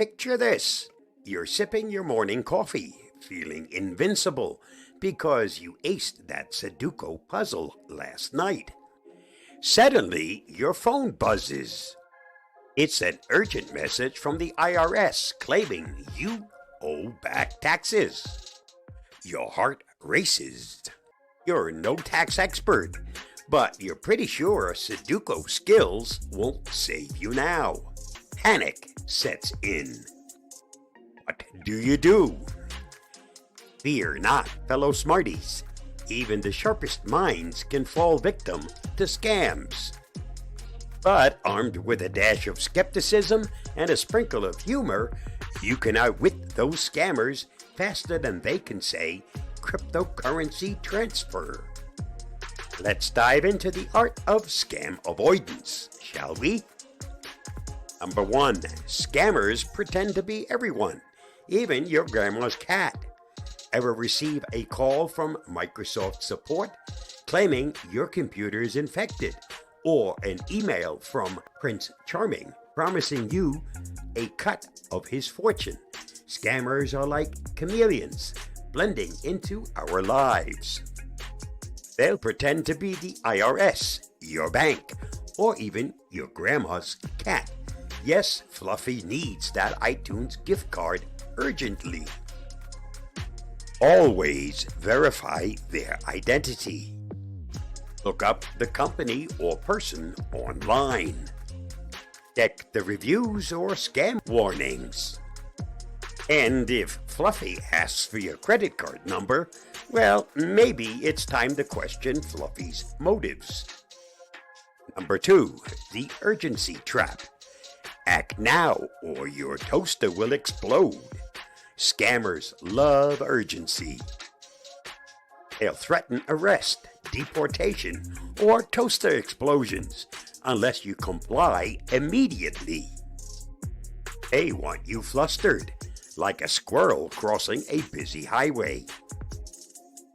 Picture this. You're sipping your morning coffee, feeling invincible because you aced that Sudoku puzzle last night. Suddenly, your phone buzzes. It's an urgent message from the IRS claiming you owe back taxes. Your heart races. You're no tax expert, but you're pretty sure Sudoku skills won't save you now. Panic sets in. What do? Fear not, fellow Smarties. Even the sharpest minds can fall victim to scams. But armed with a dash of skepticism and a sprinkle of humor, you can outwit those scammers faster than they can say cryptocurrency transfer. Let's dive into the art of scam avoidance, shall we? Number 1. Scammers pretend to be everyone, even your grandma's cat. Ever receive a call from Microsoft support claiming your computer is infected, or an email from Prince Charming promising you a cut of his fortune? Scammers are like chameleons, blending into our lives. They'll pretend to be the IRS, your bank, or even your grandma's cat. Yes, Fluffy needs that iTunes gift card urgently. Always verify their identity. Look up the company or person online. Check the reviews or scam warnings. And if Fluffy asks for your credit card number, well, maybe it's time to question Fluffy's motives. Number 2, the urgency trap. Act now or your toaster will explode. Scammers love urgency. They'll threaten arrest, deportation, or toaster explosions unless you comply immediately. They want you flustered, like a squirrel crossing a busy highway.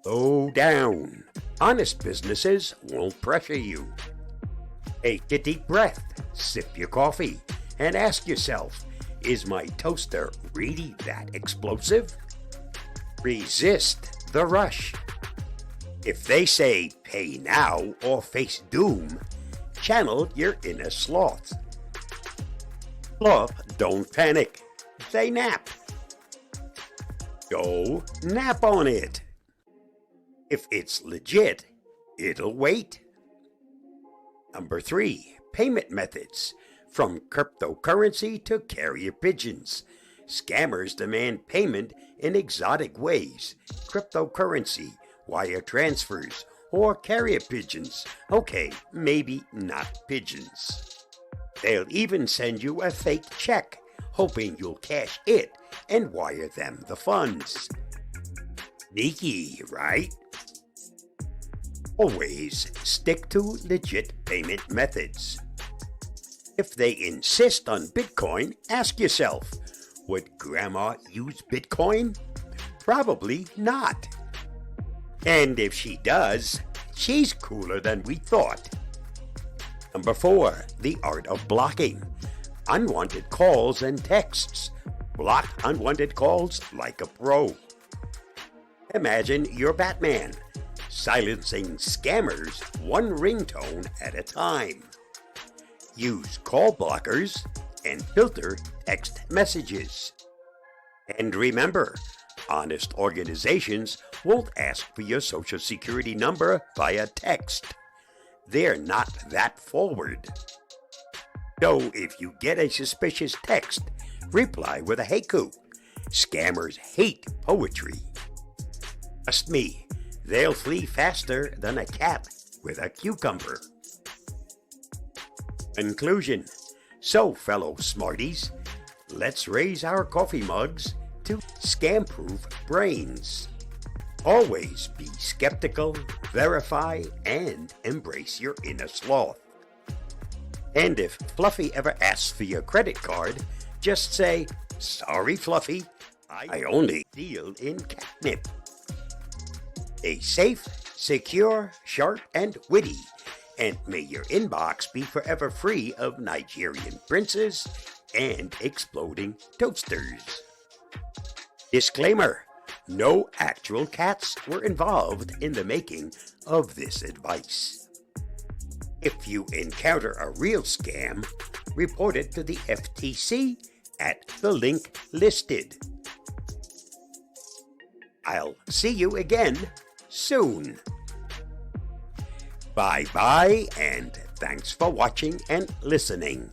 Slow down. Honest businesses won't pressure you. Take a deep breath, sip your coffee, and ask yourself, is my toaster really that explosive? Resist the rush. If they say pay now or face doom, channel your inner sloth. Sloth don't panic, they nap. Go nap on it. If it's legit, it'll wait. Number 3, payment methods. From cryptocurrency to carrier pigeons, scammers demand payment in exotic ways. Cryptocurrency, wire transfers, or carrier pigeons. Okay, maybe not pigeons. They'll even send you a fake check, hoping you'll cash it and wire them the funds. Sneaky, right? Always stick to legit payment methods. If they insist on Bitcoin, ask yourself, would Grandma use Bitcoin? Probably not. And if she does, she's cooler than we thought. Number 4, the art of blocking. Unwanted calls and texts. Block unwanted calls like a pro. Imagine you're Batman, silencing scammers one ringtone at a time. Use call blockers and filter text messages. And remember, honest organizations won't ask for your social security number via text. They're not that forward. So if you get a suspicious text, reply with a haiku. Scammers hate poetry. Trust me, they'll flee faster than a cat with a cucumber. Conclusion. So, fellow Smarties, let's raise our coffee mugs to scam-proof brains. Always be skeptical, verify, and embrace your inner sloth. And if Fluffy ever asks for your credit card, just say, sorry, Fluffy, I only deal in catnip. Stay safe, secure, sharp, and witty. And may your inbox be forever free of Nigerian princes and exploding toasters. Disclaimer: no actual cats were involved in the making of this advice. If you encounter a real scam, report it to the FTC at the link listed. I'll see you again soon. Bye-bye, and thanks for watching and listening.